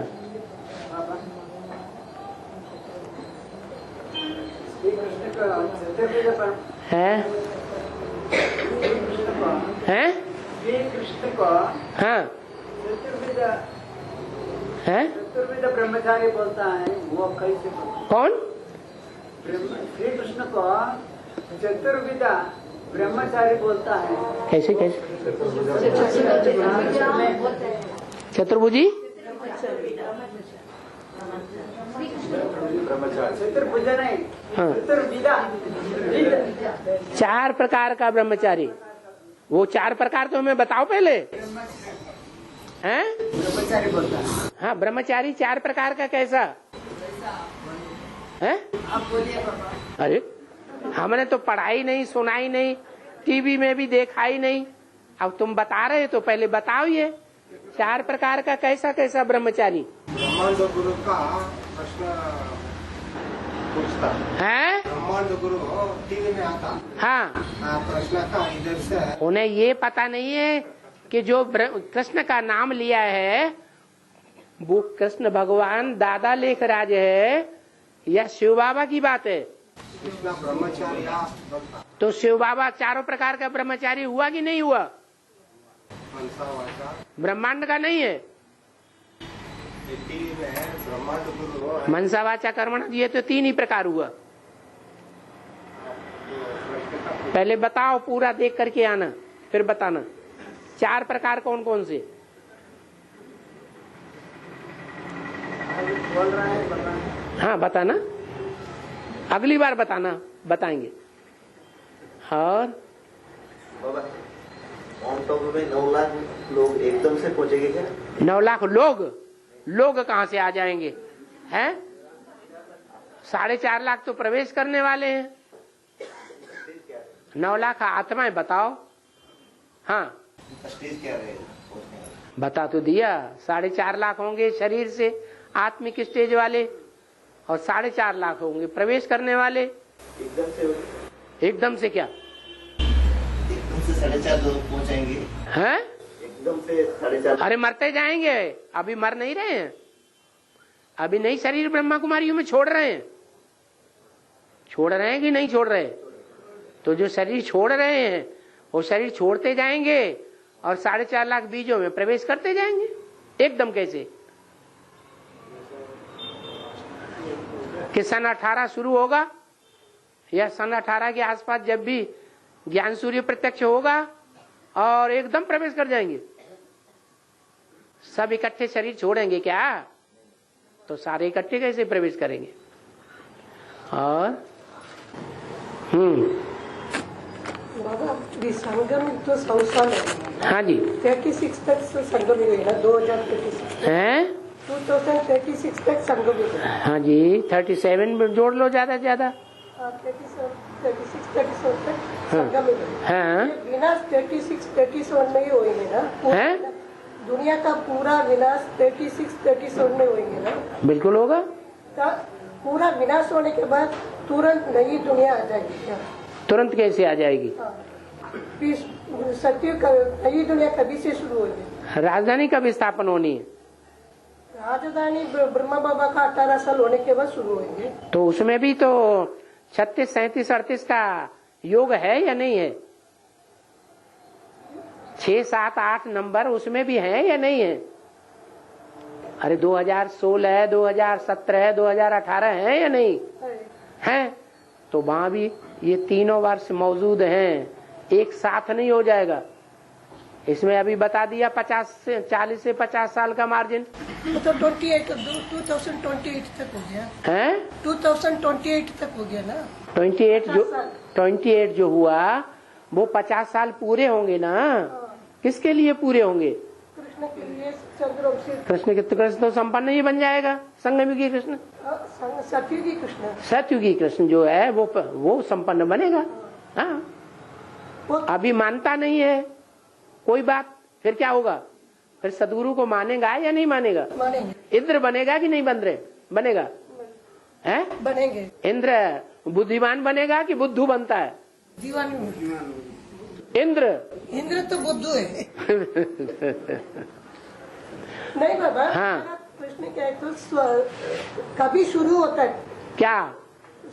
है कृष्ण को हाँ है चतुर्विध ब्रह्मचारी बोलता है, वो कैसे बोलता? कौन? श्री कृष्ण को चतुर्विध ब्रह्मचारी बोलता है। कैसे कैसे? चतुर्भुजी चतुर्भुज नहीं, हाँ, चतुर्विदा। 4 प्रकार का ब्रह्मचारी। वो 4 प्रकार तो हमें बताओ पहले। हैं? ब्रह्मचारी बोलता है। हाँ, ब्रह्मचारी 4 प्रकार का कैसा है? आप बोलिए बाबा। अरे हमने तो पढ़ाई नहीं, सुनाई नहीं, टीवी में भी देखा ही नहीं। अब तुम बता रहे तो पहले बताओ ये 4 प्रकार का कैसा कैसा ब्रह्मचारी ब्रह्मांड गुरु का प्रश्न पूछता है? ब्रह्मांड गुरु टीवी में आता। हाँ, प्रश्न का इधर से उन्हें ये पता नहीं है कि जो कृष्ण का नाम लिया है वो कृष्ण भगवान दादा लेखराज है या शिव बाबा की बात है? ब्रह्मचारी तो शिव बाबा 4 प्रकार का ब्रह्मचारी हुआ कि नहीं हुआ? ब्रह्मांड का नहीं है। ब्रह्मांड गुरु मनसा वाचा कर्मण, ये तो 3 ही प्रकार हुआ। पहले बताओ, पूरा देख करके आना फिर बताना 4 प्रकार कौन कौन से? बोल रहा है, हाँ बताना, अगली बार बताना, बताएंगे। और बाबा ऑन टॉप में 9 लाख लोग एकदम से पहुंचेंगे क्या? 9 लाख लोग कहाँ से आ जाएंगे? हैं? 4.5 लाख तो प्रवेश करने वाले हैं। 9 लाख आत्माएं बताओ। हाँ स्टेज क्या रहेगा? बता तो दिया, 4.5 लाख होंगे शरीर से आत्मिक स्टेज वाले और 4.5 लाख होंगे प्रवेश करने वाले। एकदम से एकदम से क्या? एकदम से 4.5 लोग पहुंचेंगे। हैं? एकदम से 4.5। अरे मरते जाएंगे, अभी मर नहीं रहे हैं, अभी नई शरीर ब्रह्मा कुमारियों में छोड़ रहे हैं। छोड़ रहे हैं कि नहीं छोड़ रहे? तो जो शरीर छोड़ रहे हैं वो शरीर छोड़ते जाएंगे और 4.5 लाख बीजों में प्रवेश करते जाएंगे एकदम। कैसे कि सन 18 शुरू होगा या सन 18 के आसपास जब भी ज्ञान सूर्य प्रत्यक्ष होगा और एकदम प्रवेश कर जाएंगे। सब इकट्ठे शरीर छोड़ेंगे क्या? तो सारे इकट्ठे कैसे प्रवेश करेंगे? और बाबा संगम तो 100 साल है। हाँ जी 36 तक संगम ही हुई ना, 2036 हैं? 2036 तक संगम ही हुई। हाँ जी 37 में जोड़ लो ज्यादा से ज्यादा। 36 तक संगम ही हुई। हाँ विनाश 36-37 में ही होंगे ना। हैं? दुनिया का पूरा विनाश 36-37 में होंगे ना। बिल्कुल होगा। पूरा विनाश होने के बाद तुरंत नई दुनिया आ जाएगी क्या? तुरंत कैसे आ जाएगी? सत्य नई दुनिया कभी से शुरू होगी? राजधानी कब स्थापन होनी है? राजधानी ब्रह्मा बाबा का 18 साल होने के बाद शुरू होंगे। तो उसमें भी तो 36, 37, 38 का योग है या नहीं है? 6, 7, 8 नंबर उसमें भी है या नहीं है? अरे 2016, 2017, 2018 है या नहीं है? तो वहां भी ये तीनों वर्ष मौजूद हैं, एक साथ नहीं हो जाएगा। इसमें अभी बता दिया 40 से 50 साल का मार्जिन। तो 2028 तक हो गया है? 2028 तक हो गया ना। 28 जो हुआ वो 50 साल पूरे होंगे ना। किसके लिए पूरे होंगे? कृष्ण के लिए। चंद्रवंशी कृष्ण के कृष्ण तो संपन्न ही बन जाएगा। संगमयुगी कृष्ण, सतयुगी कृष्ण, सतयुगी कृष्ण जो है वो संपन्न बनेगा। हाँ अभी मानता नहीं है कोई बात, फिर क्या होगा? फिर सदगुरु को मानेगा या नहीं मानेगा? मानेंगे। इंद्र बनेगा कि नहीं बनेगा? है बनेंगे। इंद्र बुद्धिमान बनेगा कि बुद्धू बनता है? दीवानी। इंद्र तो बुद्धू है। नहीं बाबा। हाँ प्रश्न क्या है? तो कभी शुरू होता है क्या?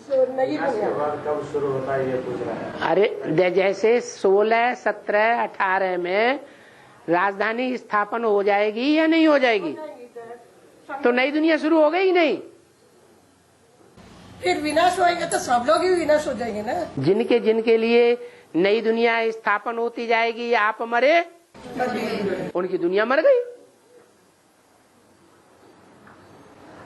नई दुनिया कब शुरू होता है ये पूछ रहा है। अरे जैसे 16, 17, 18 में राजधानी स्थापन हो जाएगी या नहीं हो जाएगी? तो नई दुनिया शुरू हो गई नहीं? फिर विनाश होएगा तो सब लोग ही विनाश हो जाएंगे ना। जिनके लिए नई दुनिया स्थापन होती जाएगी, आप मरे, उनकी दुनिया मर गई।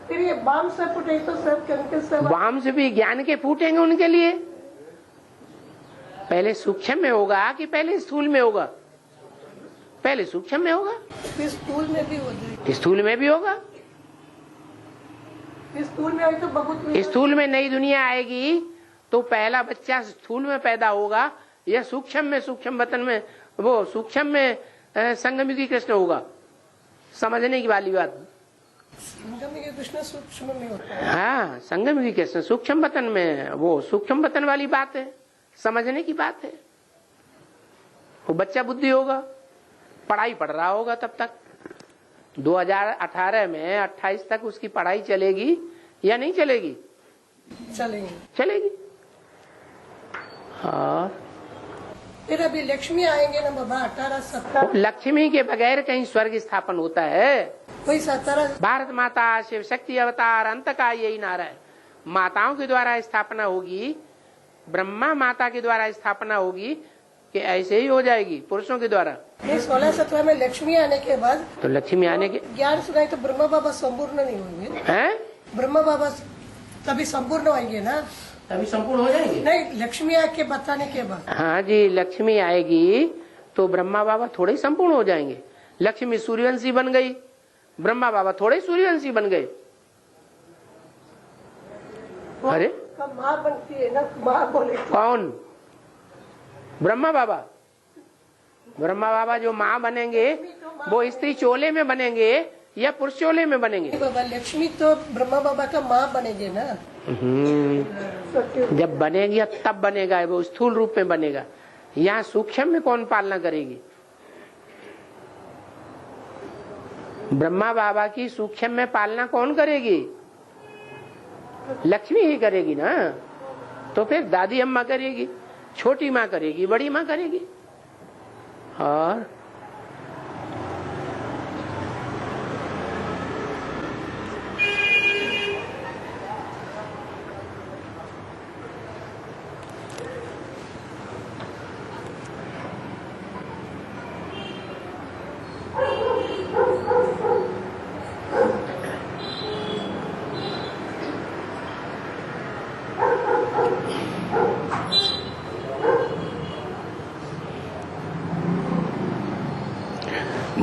फिर ये बाम से फूटे तो सब केमिकल से बाम से भी ज्ञान के फूटेंगे उनके लिए। पहले सूक्ष्म में होगा कि पहले स्थूल में होगा? पहले सूक्ष्म में होगा, फिर स्थूल में भी हो जाएगा। स्थूल में भी होगा। स्थूल में आई तो बहुत। स्थूल में नई दुनिया आएगी तो पहला बच्चा स्थूल में पैदा होगा या सूक्ष्म में, सूक्ष्म वतन में, वो सूक्ष्म में संगमयुगी कृष्ण होगा? समझने की वाली बात। संगमयुगी कृष्ण सूक्ष्म में होता है। हाँ संगमयुगी कृष्ण सूक्ष्म वतन में, वो सूक्ष्म वतन वाली बात है, समझने की बात है। वो बच्चा बुद्धि होगा, पढ़ाई पढ़ रहा होगा तब तक। 2018 में 28 तक उसकी पढ़ाई चलेगी या नहीं चलेगी? चलेगी। हाँ फिर अभी लक्ष्मी आएंगे ना बाबा 18-17। लक्ष्मी के बगैर कहीं स्वर्ग स्थापन होता है? कोई 17। भारत माता शिव शक्ति अवतार अंत का यही नारा है। माताओं के द्वारा स्थापना होगी, ब्रह्मा माता के द्वारा स्थापना होगी कि ऐसे ही हो जाएगी पुरुषों के द्वारा? 16-17 में लक्ष्मी आने के बाद तो लक्ष्मी आने के ज्ञान सुनाई तो ब्रह्मा बाबा संपूर्ण नहीं होंगे हैं? ब्रह्मा बाबा तभी संपूर्ण होंगे ना। तभी संपूर्ण हो जाएंगे? नहीं, लक्ष्मी आके बताने के बाद। हाँ जी लक्ष्मी आएगी तो ब्रह्मा बाबा थोड़े ही संपूर्ण हो जाएंगे। लक्ष्मी सूर्यवंशी बन गई, ब्रह्मा बाबा थोड़े सूर्यवंशी बन गए। अरे माँ बनती है ना, माँ बोले कौन? ब्रह्मा बाबा। ब्रह्मा बाबा जो माँ बनेंगे वो स्त्री चोले में बनेंगे या पुरुष चोले में बनेंगे? बाबा लक्ष्मी तो ब्रह्मा बाबा का माँ बनेंगे ना। जब बनेगी तब बनेगा, वो स्थूल रूप में बनेगा। यहाँ सूक्ष्म में कौन पालना करेगी? ब्रह्मा बाबा की सूक्ष्म में पालना कौन करेगी? लक्ष्मी ही करेगी ना। तो फिर दादी अम्मा करेगी, छोटी माँ करेगी, बड़ी माँ करेगी। और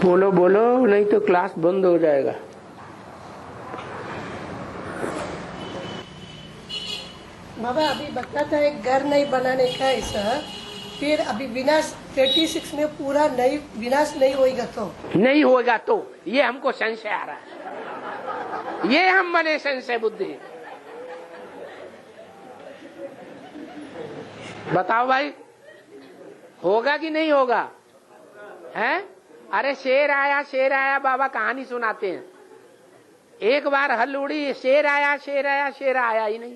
बोलो बोलो, नहीं तो क्लास बंद हो जाएगा। बाबा अभी बताता है घर नहीं बनाने का ऐसा, फिर अभी विनाश 36 में पूरा नहीं विनाश नहीं होएगा तो नहीं होगा तो ये हमको संशय आ रहा है। ये हम बने संशय बुद्धि। बताओ भाई, होगा कि नहीं होगा? है? अरे शेर आया बाबा कहानी सुनाते हैं। एक बार हल उड़ी, शेर आया शेर आया ही नहीं।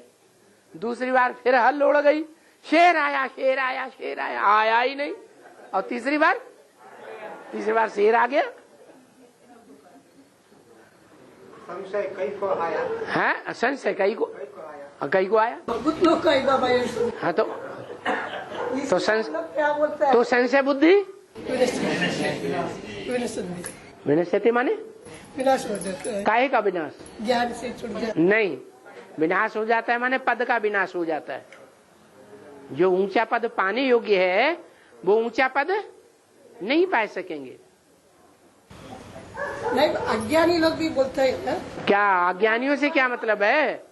दूसरी बार फिर हल उड़ गई, शेर आया आया ही नहीं। और तीसरी बार शेर आ गया। संशय कई को आया है? संशय कई को आया। बहुत लोग का ही बाबा ये सुन। हाँ तो क्या बोलता है? तो संशय बुद्धि विनश्यति माने विनाश हो जाता है। काहे का विनाश? ज्ञान से छूट जाता नहीं, विनाश हो जाता है माने पद का विनाश हो जाता है। जो ऊंचा पद पाने योग्य है वो ऊंचा पद नहीं पा सकेंगे। नहीं, अज्ञानी लोग भी बोलते हैं ना। क्या अज्ञानियों से क्या मतलब है?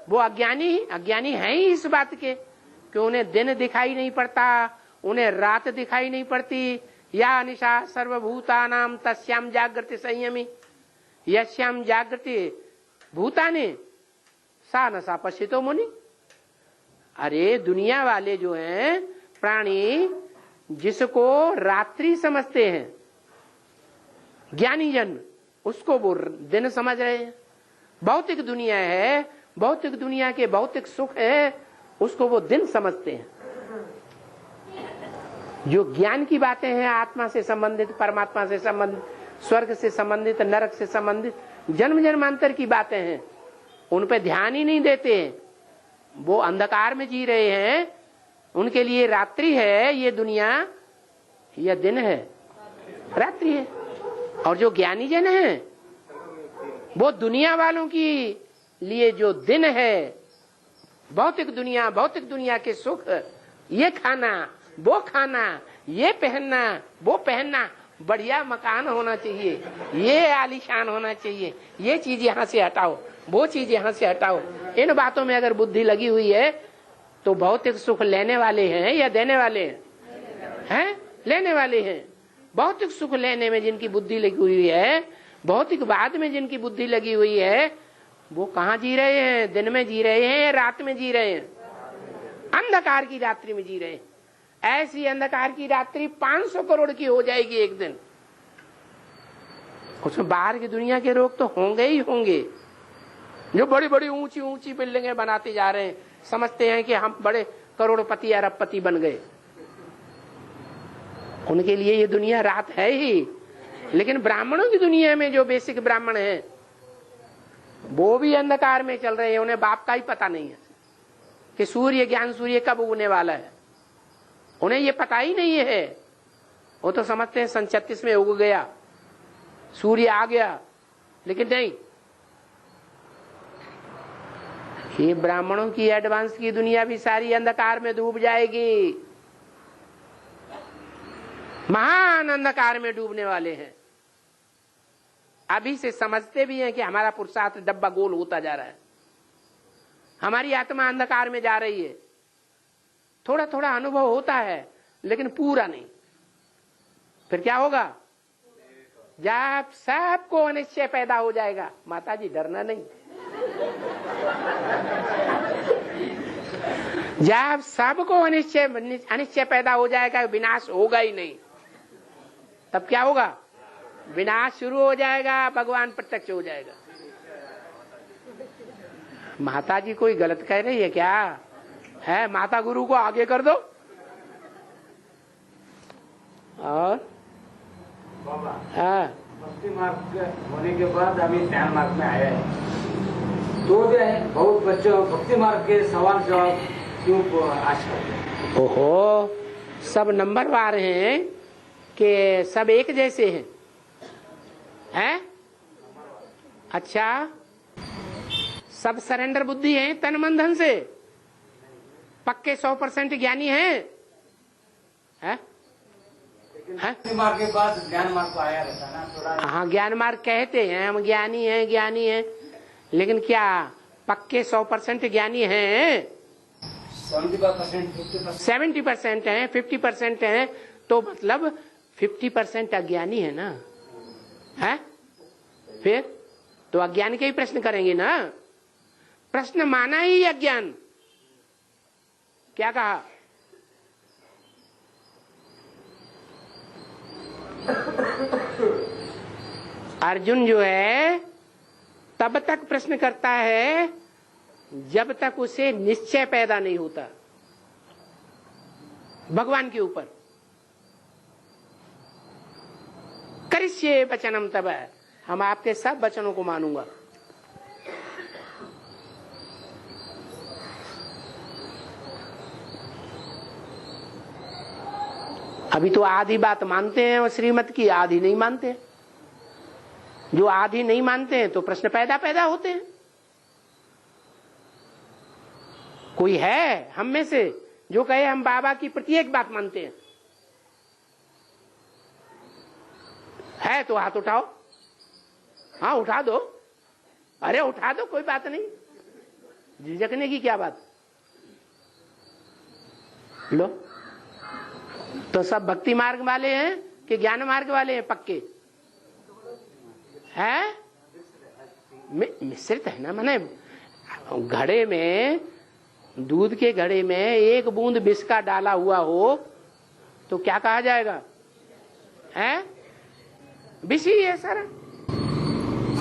वो अज्ञानी है ही इस बात के कि उन्हें दिन दिखाई नहीं पड़ता, उन्हें रात दिखाई नहीं पड़ती। या निशा सर्वभूतानाम तस्याम जागृति संयमी यस्याम जागृति भूतानि सा नशा पश्चितो मुनि। अरे दुनिया वाले जो हैं प्राणी, जिसको रात्रि समझते हैं ज्ञानी जन, उसको वो दिन समझ रहे हैं। भौतिक दुनिया है, भौतिक दुनिया के भौतिक सुख है, उसको वो दिन समझते हैं। जो ज्ञान की बातें हैं, आत्मा से संबंधित, परमात्मा से संबंधित, स्वर्ग से संबंधित, नरक से संबंधित, जन्म जन्मांतर की बातें हैं, उन पे ध्यान ही नहीं देते हैं। वो अंधकार में जी रहे हैं। उनके लिए रात्रि है ये दुनिया, यह दिन है, रात्रि है। और जो ज्ञानी जन है वो दुनिया वालों की लिए जो दिन है, भौतिक दुनिया के सुख, ये खाना, वो खाना, ये पहनना, वो पहनना, बढ़िया मकान होना चाहिए, ये आलीशान होना चाहिए, ये चीज यहाँ से हटाओ, वो चीज यहाँ से हटाओ। इन बातों में अगर बुद्धि लगी हुई है तो भौतिक सुख लेने वाले हैं या देने वाले हैं? लेने वाले हैं। भौतिक सुख लेने में जिनकी बुद्धि लगी हुई है, भौतिकवाद में जिनकी बुद्धि लगी हुई है, वो कहाँ जी रहे हैं? दिन में जी रहे हैं या रात में जी रहे हैं? अंधकार की रात्रि में जी रहे हैं। ऐसी अंधकार की रात्रि 500 करोड़ की हो जाएगी एक दिन। उसमें बाहर की दुनिया के लोग तो होंगे ही होंगे, जो बड़ी बड़ी ऊंची ऊंची बिल्डिंगें बनाते जा रहे हैं, समझते हैं कि हम बड़े करोड़पति अरबपति बन गए। उनके लिए ये दुनिया रात है ही। लेकिन ब्राह्मणों की दुनिया में जो बेसिक ब्राह्मण हैं वो भी अंधकार में चल रहे हैं। उन्हें बाप का ही पता नहीं है कि सूर्य कब उगने वाला है। उन्हें ये पता ही नहीं है। वो तो समझते हैं सन 36 में उग गया, सूर्य आ गया। लेकिन नहीं, ये ब्राह्मणों की एडवांस की दुनिया भी सारी अंधकार में डूब जाएगी। महान अंधकार में डूबने वाले हैं। अभी से समझते भी हैं कि हमारा पुरुषार्थ डब्बा गोल होता जा रहा है, हमारी आत्मा अंधकार में जा रही है। थोड़ा थोड़ा अनुभव होता है लेकिन पूरा नहीं। फिर क्या होगा? जब सबको अनिश्चय पैदा हो जाएगा, माता जी डरना नहीं, जब सबको अनिश्चय पैदा हो जाएगा, विनाश होगा ही नहीं, तब क्या होगा? विनाश शुरू हो जाएगा, भगवान प्रत्यक्ष हो जाएगा। माता जी कोई गलत कह रही है क्या? है माता गुरु को आगे कर दो। और हाँ, भक्ति मार्ग होने के बाद अभी ध्यान मार्ग में आया है, तो जो है बहुत बच्चों भक्ति मार्ग के सवाल जवाब क्यों आज करते हैं? ओहो, सब नंबरवार हैं कि सब एक जैसे हैं? हैं? अच्छा, सब सरेंडर बुद्धि है तन मन धन से? पक्के 100% ज्ञानी हैं? हैं? भक्ति मार्ग के बाद ज्ञान मार्ग को आया रहता ना थोड़ा। हाँ, ज्ञान मार्ग कहते हैं हम ज्ञानी हैं, लेकिन क्या पक्के 100% ज्ञानी हैं? 70% हैं, 50% हैं, तो मतलब 50% अज्ञानी है ना? है? फिर तो अज्ञान के ही प्रश्न करेंगे ना? प्रश्न माना ही अज्ञान। क्या कहा? अर्जुन जो है तब तक प्रश्न करता है जब तक उसे निश्चय पैदा नहीं होता भगवान के ऊपर। करिष्ये वचनम तब, हम आपके सब वचनों को मानूंगा। अभी तो आधी बात मानते हैं और श्रीमत की आधी नहीं मानते हैं। जो आधी नहीं मानते हैं तो प्रश्न पैदा होते हैं। कोई है हम में से जो कहे हम बाबा की प्रत्येक बात मानते हैं? है तो हाथ उठाओ। हाँ, उठा दो। अरे उठा दो, कोई बात नहीं, झिझकने की क्या बात। लो, तो सब भक्ति मार्ग वाले हैं कि ज्ञान मार्ग वाले हैं? पक्के है? मिश्रित है ना। माने घड़े में, दूध के घड़े में एक बूंद विष का डाला हुआ हो तो क्या कहा जाएगा? है विष ही है सारा।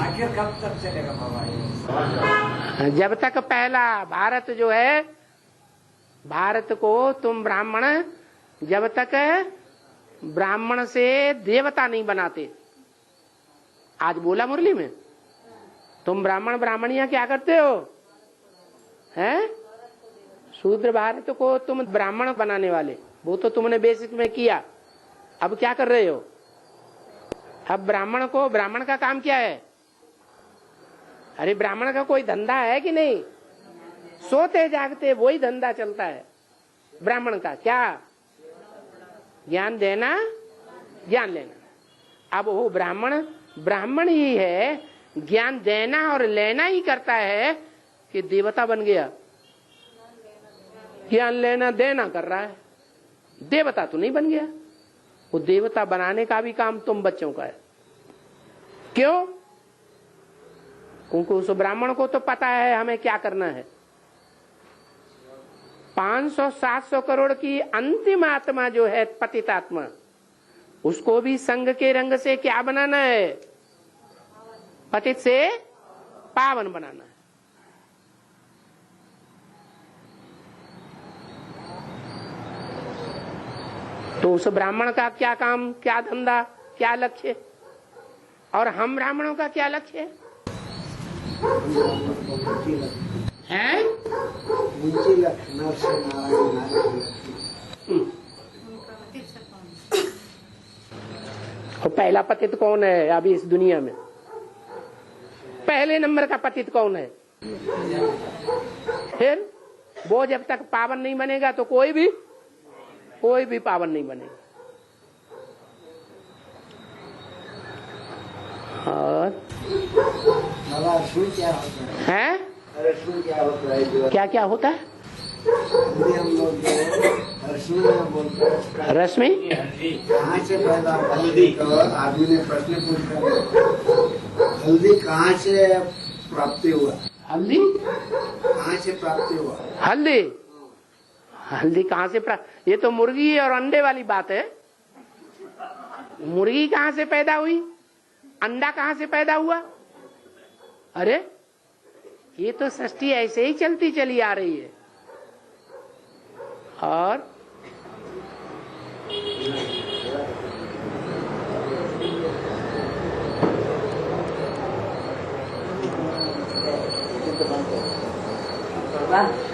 आखिर कब तक चलेगा बाबा? जब तक पहला भारत जो है, भारत को तुम ब्राह्मण, जब तक ब्राह्मण से देवता नहीं बनाते। आज बोला मुरली में, तुम ब्राह्मण ब्राह्मणियां क्या करते हो? हैं? शूद्र भारत को तुम ब्राह्मण बनाने वाले, वो तो तुमने बेसिक में किया। अब क्या कर रहे हो? अब ब्राह्मण को, ब्राह्मण का काम क्या है? अरे ब्राह्मण का कोई धंधा है कि नहीं? सोते जागते वही धंधा चलता है ब्राह्मण का। क्या? ज्ञान देना, ज्ञान लेना। अब वो ब्राह्मण ही है, ज्ञान देना और लेना ही करता है कि देवता बन गया? ज्ञान लेना देना कर रहा है, देवता तो नहीं बन गया। वो देवता बनाने का भी काम तुम बच्चों का है। क्यों? क्योंकि उस ब्राह्मण को तो पता है हमें क्या करना है। 500-700 करोड़ की अंतिम आत्मा जो है पतित आत्मा, उसको भी संग के रंग से क्या बनाना है? पतित से पावन बनाना है। तो उस ब्राह्मण का क्या काम, क्या धंधा, क्या लक्ष्य? और हम ब्राह्मणों का क्या लक्ष्य है? हैं? और पहला पतित कौन है अभी इस दुनिया में? पहले नंबर का पतित कौन है? फिर वो जब तक पावन नहीं बनेगा तो कोई भी पावन नहीं बनेगा। और क्या होता है? रश्मि क्या होता है? क्या क्या होता है? हम लोग रश्मि बोलते हैं। रश्मि कहाँ से पैदा? हल्दी तो आदमी ने प्रश्न पूछा, हल्दी कहाँ से प्राप्ति हुआ? हल्दी कहाँ से प्राप्ति हुआ? हल्दी हल्दी कहाँ से प्राप्त? ये तो मुर्गी और अंडे वाली बात है। मुर्गी कहाँ से पैदा हुई, अंडा कहाँ से पैदा हुआ? अरे ये तो सृष्टि ऐसे ही चलती चली आ रही है। और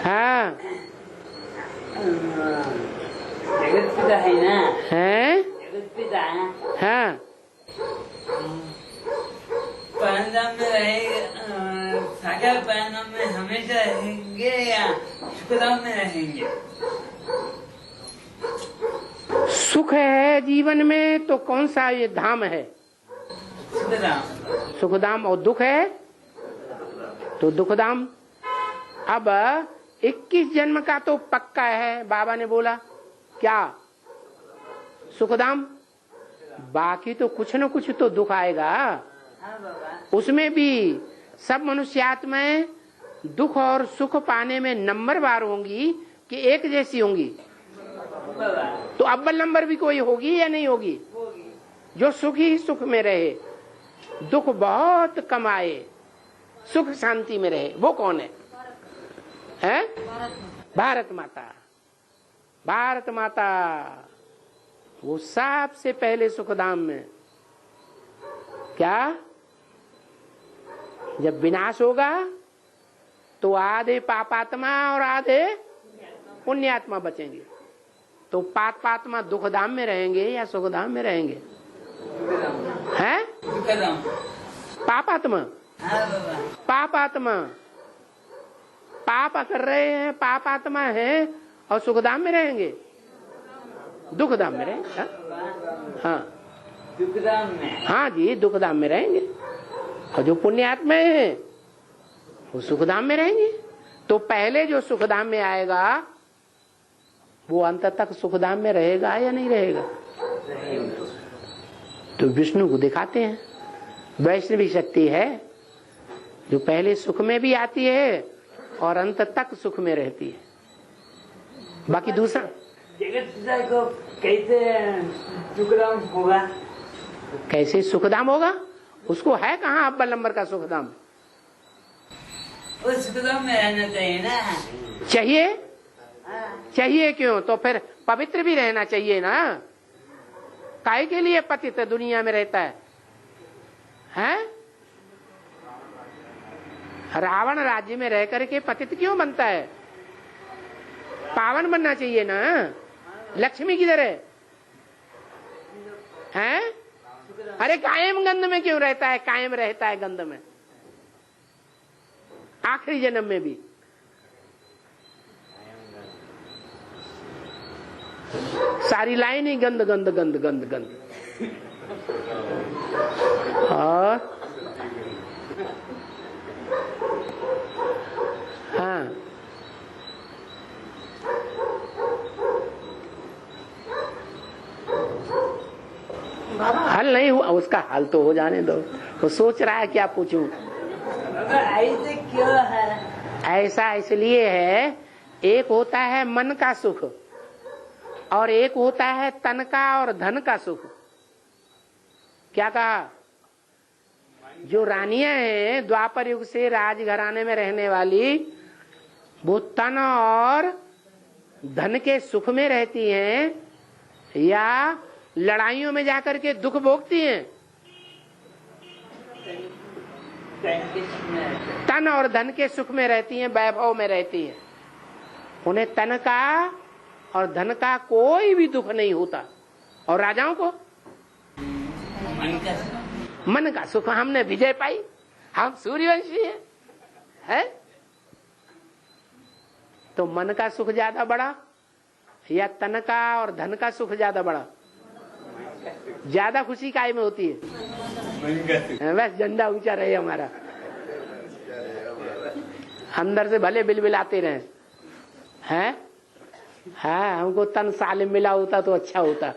हाँ, जगत पिता है ना, है जगत पिता है। हाँ, परमधाम में रहेंगे, सागर परमधाम में हमेशा रहेंगे या सुखधाम में रहेंगे? सुख है जीवन में तो कौन सा ये धाम है? सुखधाम। सुखधाम। और दुख है तो दुखधाम। अब 21 जन्म का तो पक्का है, बाबा ने बोला क्या? सुखधाम। बाकी तो कुछ न कुछ तो दुख आएगा। उसमें भी सब मनुष्यात्माएं दुख और सुख पाने में नंबरवार होंगी कि एक जैसी होंगी? तो अव्वल नंबर भी कोई होगी या नहीं होगी? जो सुखी सुख में रहे, दुख बहुत कम आए, सुख शांति में रहे, वो कौन है? हैं? भारत माता। भारत माता वो सबसे पहले सुखधाम में। क्या? जब विनाश होगा तो आधे पापात्मा और आधे पुण्यात्मा बचेंगे। तो पापात्मा दुखधाम में रहेंगे या सुखधाम में रहेंगे? हैं? पापात्मा। पापात्मा पाप कर रहे हैं, पापात्मा है और सुखधाम में रहेंगे, दुखधाम में रहेंगे। हाँ, दुखधाम में। हाँ जी, दुखधाम में रहेंगे। और जो पुण्यात्मा है वो सुखधाम में रहेंगे। तो पहले जो सुखधाम में आएगा वो अंत तक सुखधाम में रहेगा या नहीं रहेगा? तो विष्णु को दिखाते हैं। वैष्णवी शक्ति है जो पहले सुख में भी आती है और अंत तक सुख में रहती है। बाकी दूसरा जगत पिता को कैसे सुखधाम होगा? कैसे सुखधाम होगा? उसको है कहाँ अव्वल नंबर का सुखधाम? वो सुखधाम में रहना चाहिए ना। चाहिए? चाहिए क्यों? तो फिर पवित्र भी रहना चाहिए ना। काहे के लिए पतित दुनिया में रहता है? हैं? रावण राज्य में रह करके पतित क्यों बनता है? पावन बनना चाहिए ना। लक्ष्मी किधर है? हैं? अरे कायम गंध में क्यों रहता है? कायम रहता है गंध में, आखिरी जन्म में भी। सारी लाइन ही गंध गंध गंध गंध गंध। और हाँ, हल नहीं हुआ उसका, हल तो हो जाने दो। वो सोच रहा है क्या पूछूं। ऐसे क्यों है? ऐसा इसलिए है, एक होता है मन का सुख और एक होता है तन का और धन का सुख। क्या कहा? जो रानियां हैं द्वापर युग से राजघराने में रहने वाली, वो तन और धन के सुख में रहती हैं या लड़ाइयों में जाकर के दुख भोगती हैं? तन और धन के सुख में रहती हैं, वैभव में रहती हैं। उन्हें तन का और धन का कोई भी दुख नहीं होता। और राजाओं को मन का सुख। हमने विजय पाई, हम सूर्यवंशी है? तो मन का सुख ज्यादा बड़ा या तन का और धन का सुख ज्यादा बड़ा? ज्यादा खुशी काय में होती है? बस झंडा ऊंचा रहे हमारा, अंदर से भले बिलबिलाते रहे हैं। हाँ, हमको तन सालिम मिला होता तो अच्छा होता।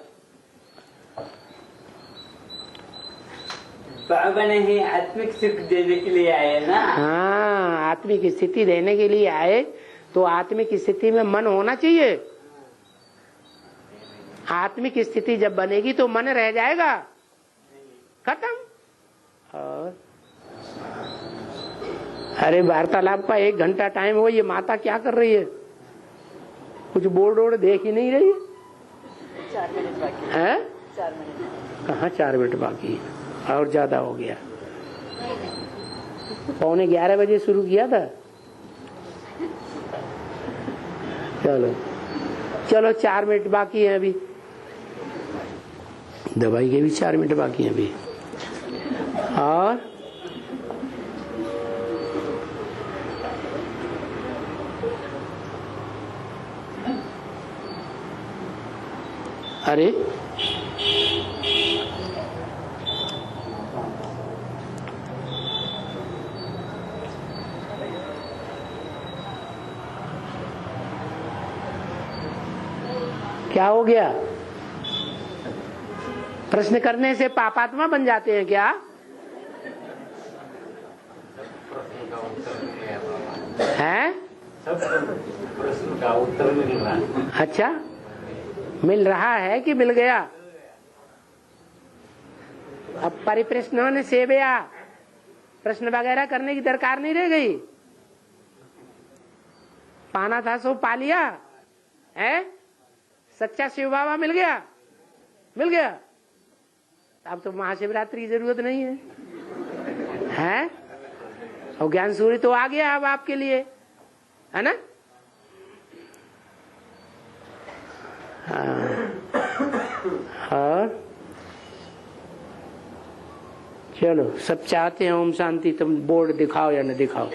बाबा ने ही आत्मिक सुख देने के लिए आए ना। हाँ, आत्मिक स्थिति देने के लिए आए तो आत्मिक स्थिति में मन होना चाहिए। आत्मिक स्थिति जब बनेगी तो मन रह जाएगा, खत्म। और अरे वार्तालाप का 1 घंटा टाइम हो, ये माता क्या कर रही है? कुछ बोर्ड वोर्ड देख ही नहीं रही है। 4 मिनट बाकी है? 4 मिनट कहाँ 4 मिनट बाकी है? और ज्यादा हो गया। 11:15 बजे शुरू किया था। चलो चलो 4 मिनट बाकी है अभी, दवाई के भी 4 मिनट बाकी है अभी। और अरे क्या हो गया? प्रश्न करने से पापात्मा बन जाते हैं क्या? है? प्रश्न का उत्तर मिल रहा। अच्छा, मिल रहा है कि मिल गया? अब परिप्रश्नों ने सेवया, प्रश्न वगैरह करने की दरकार नहीं रह गई। पाना था सो पा लिया है। सच्चा शिव बाबा मिल गया, मिल गया। अब तो महाशिवरात्रि की जरूरत नहीं है, हैं? और ज्ञान सूर्य तो आ गया अब आपके लिए, है ना? हाँ, चलो सब चाहते हैं ओम शांति, तुम बोर्ड दिखाओ या न दिखाओ।